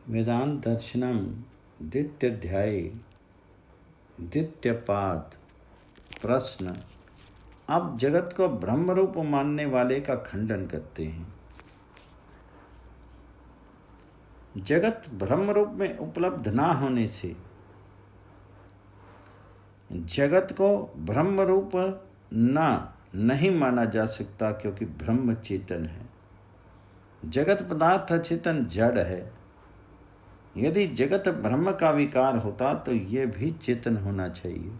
वेदांत दर्शनम द्वितीयाध्याय द्वितीयपाद। प्रश्न। आप जगत को ब्रह्म रूप मानने वाले का खंडन करते हैं। जगत ब्रह्म रूप में उपलब्ध ना होने से जगत को ब्रह्म रूप नहीं माना जा सकता, क्योंकि ब्रह्म चेतन है। जगत पदार्थ चेतन जड़ है। यदि जगत ब्रह्म का विकार होता तो ये भी चेतन होना चाहिए,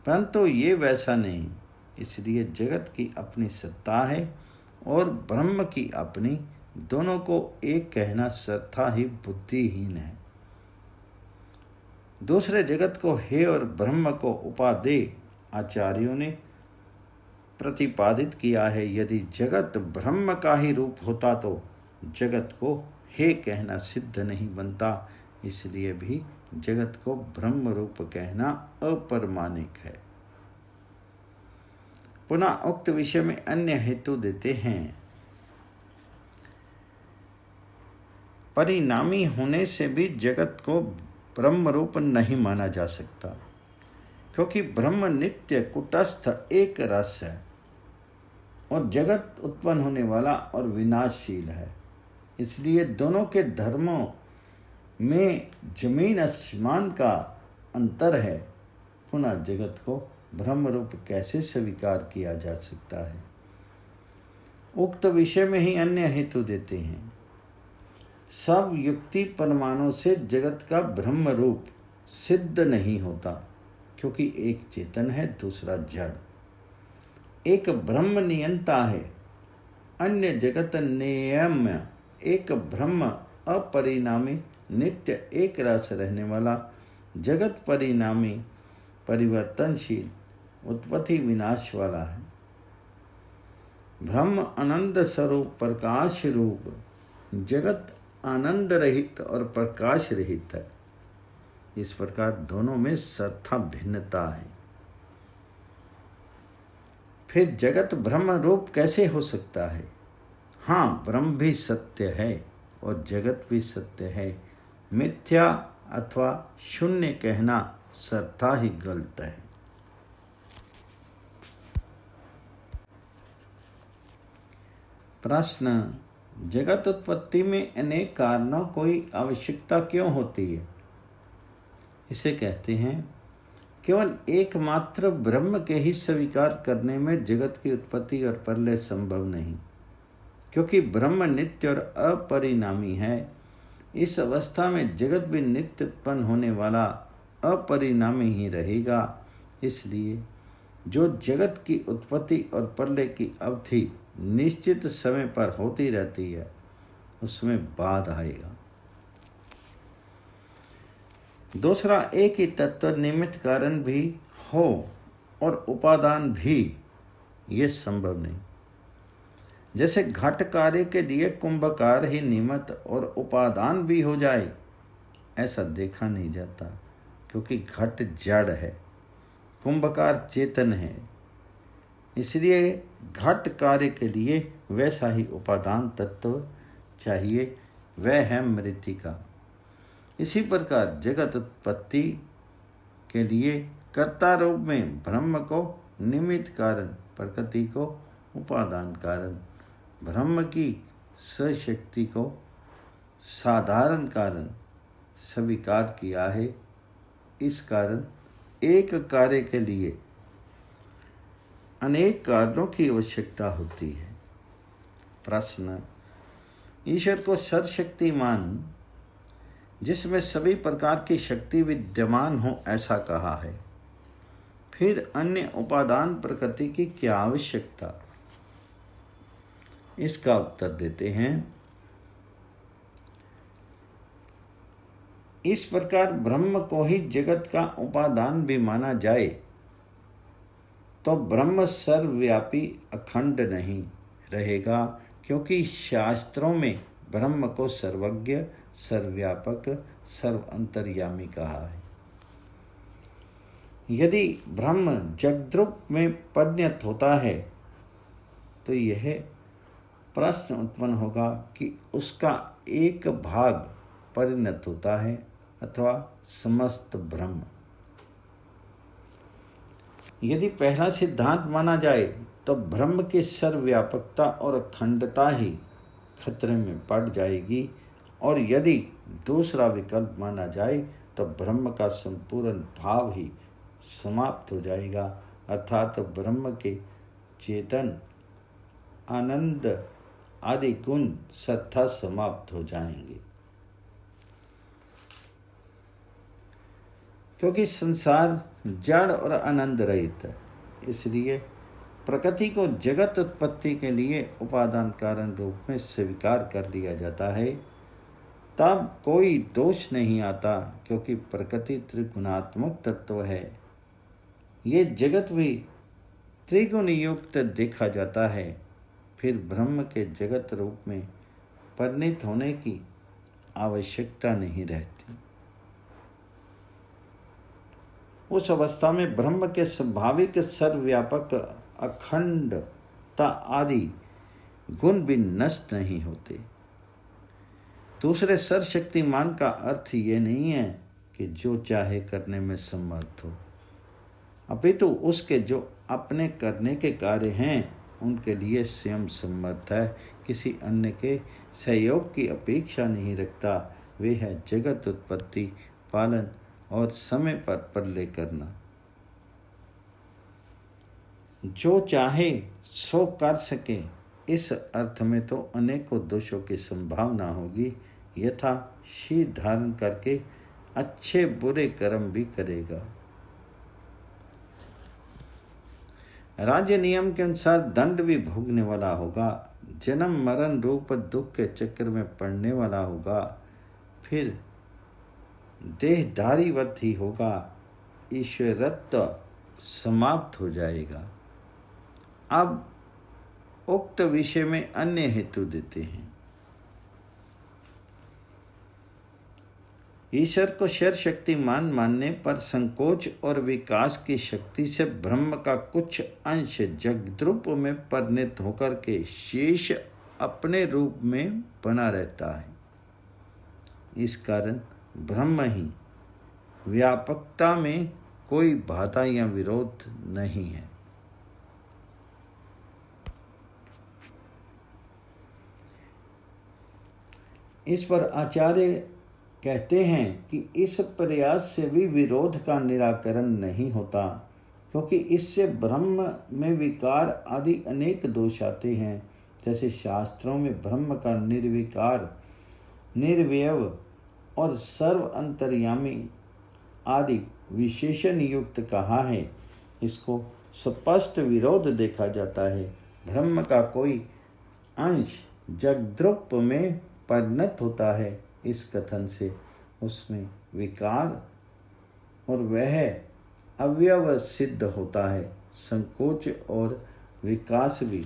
परंतु ये वैसा नहीं। इसलिए जगत की अपनी सत्ता है और ब्रह्म की अपनी, दोनों को एक कहना सर्वथा ही बुद्धिहीन है। दूसरे जगत को हे और ब्रह्म को उपादेय आचार्यों ने प्रतिपादित किया है। यदि जगत ब्रह्म का ही रूप होता तो जगत को हे कहना सिद्ध नहीं बनता। इसलिए भी जगत को ब्रह्म रूप कहना अप्रमाणिक है। पुनः उक्त विषय में अन्य हेतु देते हैं। परिणामी होने से भी जगत को ब्रह्म रूप नहीं माना जा सकता, क्योंकि ब्रह्म नित्य कुटस्थ एक रस है और जगत उत्पन्न होने वाला और विनाशशील है। इसलिए दोनों के धर्मों में जमीन आसमान का अंतर है। पुनः जगत को ब्रह्म रूप कैसे स्वीकार किया जा सकता है? उक्त विषय में ही अन्य हेतु देते हैं। सब युक्ति प्रमाणों से जगत का ब्रह्म रूप सिद्ध नहीं होता, क्योंकि एक चेतन है, दूसरा जड़। एक ब्रह्म नियंता है, अन्य जगत नियम्य। एक ब्रह्म अपरिणामी नित्य एक रस रहने वाला, जगत परिणामी परिवर्तनशील उत्पत्ति विनाश वाला है। ब्रह्म आनंद स्वरूप प्रकाश रूप, जगत आनंद रहित और प्रकाश रहित है। इस प्रकार दोनों में सर्वथा भिन्नता है। फिर जगत ब्रह्म रूप कैसे हो सकता है? हाँ, ब्रह्म भी सत्य है और जगत भी सत्य है। मिथ्या अथवा शून्य कहना सर्वथा ही गलत है। प्रश्न। जगत उत्पत्ति में अनेक कारणों की आवश्यकता क्यों होती है? इसे कहते हैं, केवल एकमात्र ब्रह्म के ही स्वीकार करने में जगत की उत्पत्ति और प्रलय संभव नहीं, क्योंकि ब्रह्म नित्य और अपरिणामी है। इस अवस्था में जगत भी नित्य उत्पन्न होने वाला अपरिणामी ही रहेगा। इसलिए जो जगत की उत्पत्ति और प्रलय की अवधि निश्चित समय पर होती रहती है, उसमें बाद आएगा। दूसरा, एक ही तत्व निमित्त कारण भी हो और उपादान भी, ये संभव नहीं। जैसे घट कार्य के लिए कुंभकार ही निमित्त और उपादान भी हो जाए, ऐसा देखा नहीं जाता, क्योंकि घट जड़ है, कुंभकार चेतन है। इसलिए घट कार्य के लिए वैसा ही उपादान तत्व चाहिए, वह है मृत्तिका। इसी प्रकार जगत उत्पत्ति के लिए कर्ता रूप में ब्रह्म को निमित्त कारण, प्रकृति को उपादान कारण, ब्रह्म की सशक्ति को साधारण कारण स्वीकार किया है। इस कारण एक कार्य के लिए अनेक कारणों की आवश्यकता होती है। प्रश्न। ईश्वर को सर्वशक्तिमान, जिसमें सभी प्रकार की शक्ति विद्यमान हो, ऐसा कहा है। फिर अन्य उपादान प्रकृति की क्या आवश्यकता? इसका उत्तर देते हैं, इस प्रकार ब्रह्म को ही जगत का उपादान भी माना जाए तो ब्रह्म सर्वव्यापी अखंड नहीं रहेगा, क्योंकि शास्त्रों में ब्रह्म को सर्वज्ञ, सर्वव्यापक, सर्व अंतर्यामी कहा है। यदि ब्रह्म जगद्रूप में परिणत होता है तो यह प्रश्न उत्पन्न होगा कि उसका एक भाग परिणत होता है अथवा समस्त ब्रह्म। यदि पहला सिद्धांत माना जाए तो ब्रह्म की सर्वव्यापकता और अखंडता ही खतरे में पड़ जाएगी, और यदि दूसरा विकल्प माना जाए तो ब्रह्म का संपूर्ण भाव ही समाप्त हो जाएगा, अर्थात ब्रह्म के चेतन, आनंद आदि गुण सत्ता समाप्त हो जाएंगे। क्योंकि संसार जड़ और आनंद रहित है, इसलिए प्रकृति को जगत उत्पत्ति के लिए उपादान कारण रूप में स्वीकार कर लिया जाता है। तब कोई दोष नहीं आता, क्योंकि प्रकृति त्रिगुणात्मक तत्व है। ये जगत भी त्रिगुण युक्त देखा जाता है। फिर ब्रह्म के जगत रूप में परिणत होने की आवश्यकता नहीं रहती। उस अवस्था में ब्रह्म के स्वाभाविक सर्वव्यापक अखंडता आदि गुण भी नष्ट नहीं होते। दूसरे सर्वशक्तिमान का अर्थ ये नहीं है कि जो चाहे करने में समर्थ हो, अपितु उसके जो अपने करने के कार्य हैं उनके लिए स्वयं समर्थ है, किसी अन्य के सहयोग की अपेक्षा नहीं रखता। वे है जगत उत्पत्ति, पालन और समय पर प्रलय करना। जो चाहे सो कर सके, इस अर्थ में तो अनेकों दोषों की संभावना होगी। यथा शीर धारण करके अच्छे बुरे कर्म भी करेगा। राज्य नियम के अनुसार दंड भी भोगने वाला होगा, जन्म मरण रूप दुख के चक्र में पड़ने वाला होगा, फिर देहधारीवत ही होगा, ईश्वरत्व समाप्त हो जाएगा। अब उक्त विषय में अन्य हेतु देते हैं। ईश्वर को सर्वशक्तिमान मानने पर संकोच और विकास की शक्ति से ब्रह्म का कुछ अंश जगद्रूप में परिणत होकर के शेष अपने रूप में बना रहता है। इस कारण ब्रह्म ही व्यापकता में कोई बाधा या विरोध नहीं है। इस पर आचार्य कहते हैं कि इस प्रयास से भी विरोध का निराकरण नहीं होता, क्योंकि इससे ब्रह्म में विकार आदि अनेक दोष आते हैं। जैसे शास्त्रों में ब्रह्म का निर्विकार, निर्वयव और सर्व अंतर्यामी आदि विशेषण युक्त कहा है, इसको स्पष्ट विरोध देखा जाता है। ब्रह्म का कोई अंश जगद्रूप में परिणत होता है, इस कथन से उसमें विकार और वह अवयव सिद्ध होता है। संकोच और विकास भी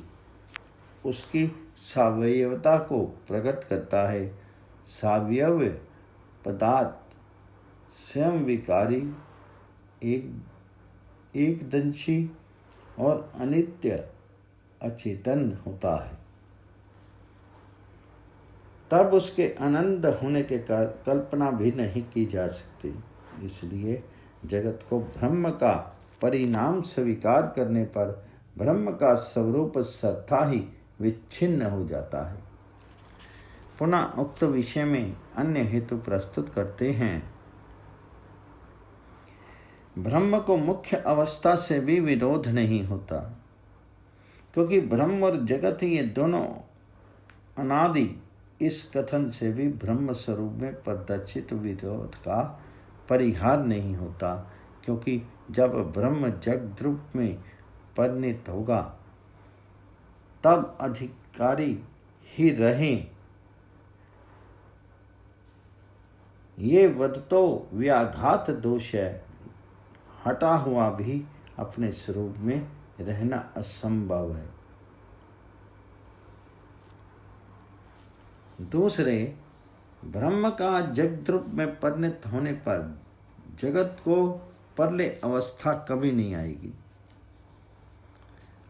उसकी सावयवता को प्रकट करता है। सावयव पदार्थ स्वयं विकारी, एकदंशी और अनित्य अचेतन होता है। तब उसके आनंद होने के कल्पना भी नहीं की जा सकती। इसलिए जगत को ब्रह्म का परिणाम स्वीकार करने पर ब्रह्म का स्वरूप सत्ता ही विच्छिन्न हो जाता है। पुनः उक्त विषय में अन्य हेतु प्रस्तुत करते हैं। ब्रह्म को मुख्य अवस्था से भी विरोध नहीं होता, क्योंकि ब्रह्म और जगत ये दोनों अनादि। इस कथन से भी ब्रह्म स्वरूप में प्रदर्शित विरोध का परिहार नहीं होता, क्योंकि जब ब्रह्म जगद्रूप में परिणत होगा तब अधिकारी ही रहें, ये वद तो व्याघात दोष है। हटा हुआ भी अपने स्वरूप में रहना असंभव है। दूसरे, ब्रह्म का जगद्रूप में परिणत होने पर जगत को प्रलय अवस्था कभी नहीं आएगी।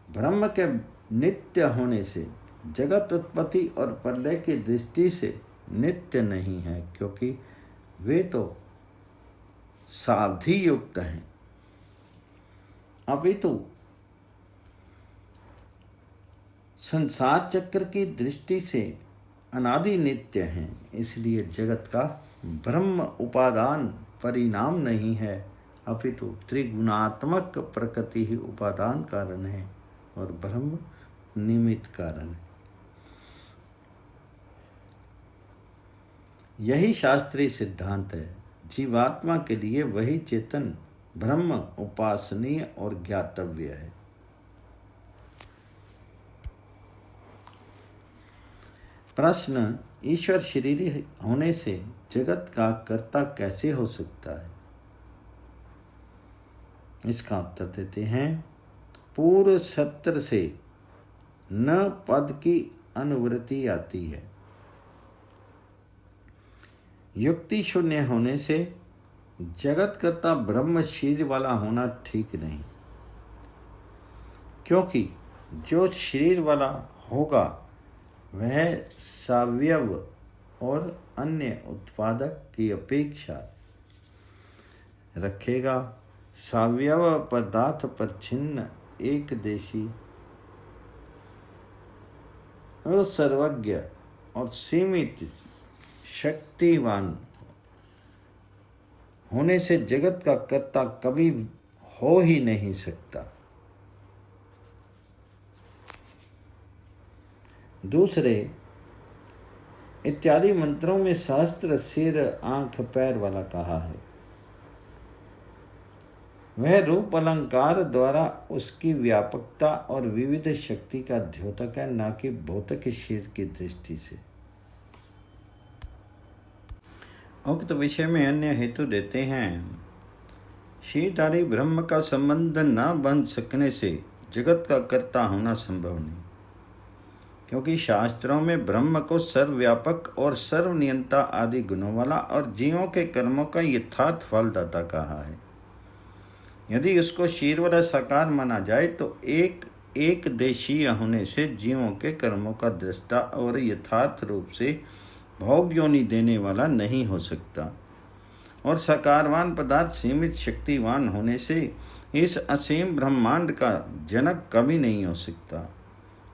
ब्रह्म के नित्य होने से जगत उत्पत्ति और प्रलय की दृष्टि से नित्य नहीं है, क्योंकि वे तो सावधि युक्त हैं, अपितु संसार चक्र की दृष्टि से अनादि नित्य हैं। इसलिए जगत का ब्रह्म उपादान परिणाम नहीं है, अपितु त्रिगुणात्मक प्रकृति ही उपादान कारण है और ब्रह्म निमित्त कारण है। यही शास्त्रीय सिद्धांत है। जीवात्मा के लिए वही चेतन ब्रह्म उपासनीय और ज्ञातव्य है। प्रश्न, ईश्वर शरीर होने से जगत का कर्ता कैसे हो सकता है? इसका उत्तर देते हैं, पूर्व सत्र से न पद की अनुवृत्ति आती है। युक्ति शून्य होने से जगत कर्ता ब्रह्म शरीर वाला होना ठीक नहीं, क्योंकि जो शरीर वाला होगा वह सावयव और अन्य उत्पादक की अपेक्षा रखेगा। सावयव पदार्थ पर छिन्न एक देशी सर्वज्ञ और सीमित शक्तिवान होने से जगत का कर्ता कभी हो ही नहीं सकता। दूसरे इत्यादि मंत्रों में सहस्त्र सिर आंख पैर वाला कहा है। वह रूप अलंकार द्वारा उसकी व्यापकता और विविध शक्ति का द्योतक है, न कि भौतिक शरीर की दृष्टि से। उक्त विषय में अन्य हेतु देते हैं। शरीरधारी ब्रह्म का संबंध न बन सकने से जगत का कर्ता होना संभव नहीं, क्योंकि शास्त्रों में ब्रह्म को सर्वव्यापक और सर्वनियंता आदि गुणों वाला और जीवों के कर्मों का यथार्थ फलदाता कहा है। यदि उसको शरीर वाला साकार माना जाए तो एक देशीय होने से जीवों के कर्मों का दृष्टा और यथार्थ रूप से भोग योनि देने वाला नहीं हो सकता, और साकारवान पदार्थ सीमित शक्तिवान होने से इस असीम ब्रह्मांड का जनक कभी नहीं हो सकता।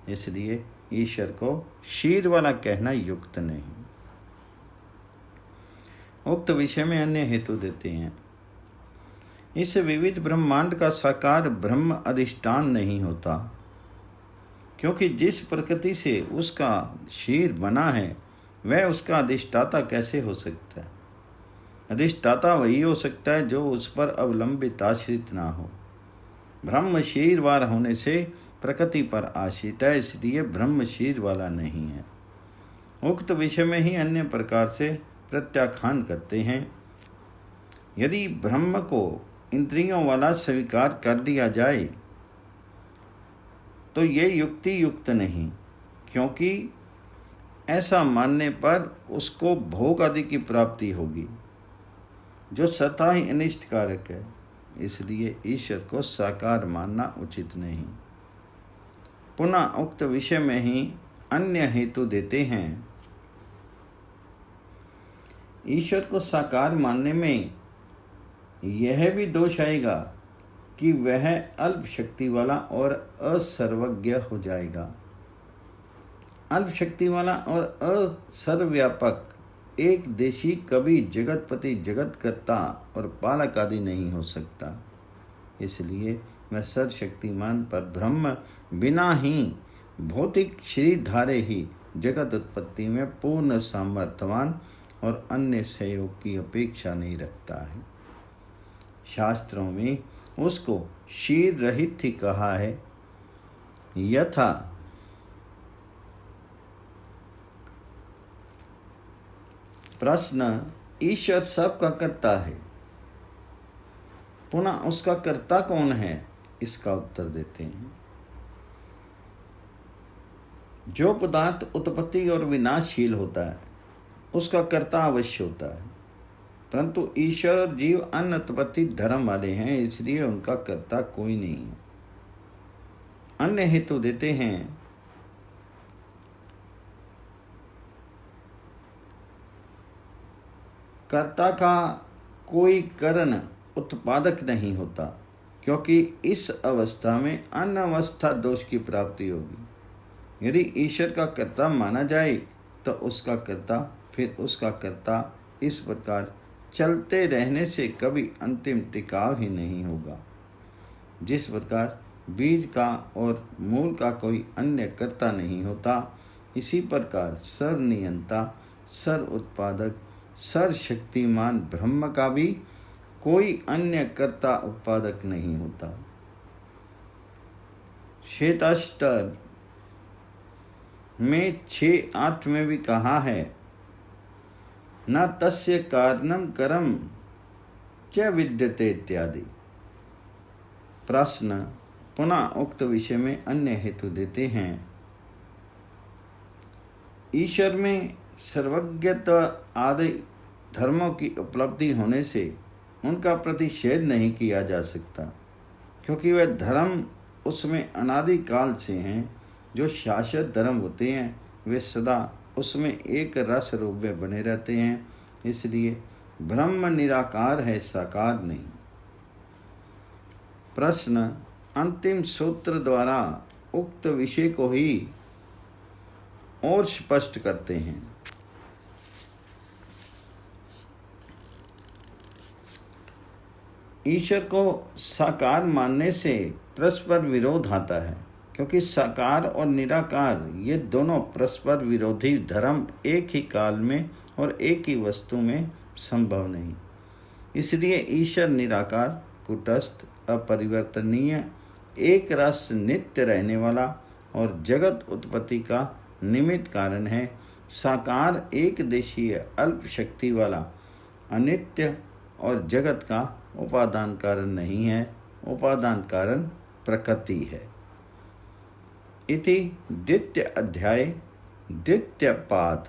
इसलिए ईश्वर को शरीर वाला कहना युक्त नहीं। उक्त विषय में अन्य हेतु देते हैं। इस विविध ब्रह्मांड का साकार ब्रह्म अधिष्ठान नहीं होता, क्योंकि जिस प्रकृति से उसका शरीर बना है वह उसका अधिष्ठाता कैसे हो सकता है? अधिष्ठाता वही हो सकता है जो उस पर अवलंबित आश्रित ना हो। ब्रह्म शरीरवार होने से प्रकृति पर आश्रित है, इसलिए ब्रह्म शरीर वाला नहीं है। उक्त विषय में ही अन्य प्रकार से प्रत्याख्यान करते हैं। यदि ब्रह्म को इंद्रियों वाला स्वीकार कर लिया जाए तो ये युक्ति युक्त नहीं, क्योंकि ऐसा मानने पर उसको भोग आदि की प्राप्ति होगी जो स्वतः ही अनिष्टकारक है। इसलिए ईश्वर को साकार मानना उचित नहीं। पुनः उक्त विषय में ही अन्य हेतु देते हैं। ईश्वर को साकार मानने में यह भी दोष आएगा कि वह अल्प शक्ति वाला और असर्वज्ञ हो जाएगा। अल्प शक्ति वाला और असर्वव्यापक एक देशी कभी जगतपति, जगतकर्ता और पालक आदि नहीं हो सकता। इसलिए वह सर्वशक्तिमान पर ब्रह्म बिना ही भौतिक शरीर धारे ही जगत उत्पत्ति में पूर्ण सामर्थ्यवान और अन्य सहयोग की अपेक्षा नहीं रखता है। शास्त्रों में उसको शरीर रहित ही कहा है। यथा प्रश्न, ईश्वर सबका कर्ता है, पुनः उसका कर्ता कौन है? इसका उत्तर देते हैं। जो पदार्थ उत्पत्ति और विनाशशील होता है उसका कर्ता अवश्य होता है, परंतु ईश्वर और जीव अन्य उत्पत्ति धर्म वाले हैं, इसलिए उनका कर्ता कोई नहीं है। अन्य हेतु देते हैं। कर्ता का कोई कारण उत्पादक नहीं होता, क्योंकि इस अवस्था में अनवस्था दोष की प्राप्ति होगी। यदि ईश्वर का कर्ता माना जाए तो उसका कर्ता फिर उसका कर्ता इस प्रकार चलते रहने से कभी अंतिम टिकाव ही नहीं होगा। जिस प्रकार बीज का और मूल का कोई अन्य कर्ता नहीं होता, इसी प्रकार सर्वनियंता, सर्व उत्पादक, सर्वशक्तिमान ब्रह्म का भी कोई अन्य कर्ता उत्पादक नहीं होता। श्वेताश्तर में 6:8 में भी कहा है, न तस्य कारणम करम च विद्यते इत्यादि। प्रश्न पुनः उक्त विषय में अन्य हेतु देते हैं। ईश्वर में सर्वज्ञत्व आदि धर्मों की उपलब्धि होने से उनका प्रतिषेध नहीं किया जा सकता, क्योंकि वह धर्म उसमें अनादिकाल से हैं। जो शाश्वत धर्म होते हैं वे सदा उसमें एक रस रूप में बने रहते हैं। इसलिए ब्रह्म निराकार है, साकार नहीं। प्रश्न अंतिम सूत्र द्वारा उक्त विषय को ही और स्पष्ट करते हैं। ईश्वर को साकार मानने से परस्पर विरोध आता है, क्योंकि साकार और निराकार ये दोनों परस्पर विरोधी धर्म एक ही काल में और एक ही वस्तु में संभव नहीं। इसलिए ईश्वर निराकार, कुटस्थ, अपरिवर्तनीय, एक रस, नित्य रहने वाला और जगत उत्पत्ति का निमित्त कारण है। साकार एक देशीय, अल्प शक्ति वाला, अनित्य और जगत का उपादान कारण नहीं है। उपादान कारण प्रकृति है। इति द्वितीय अध्याय द्वितीय पाद।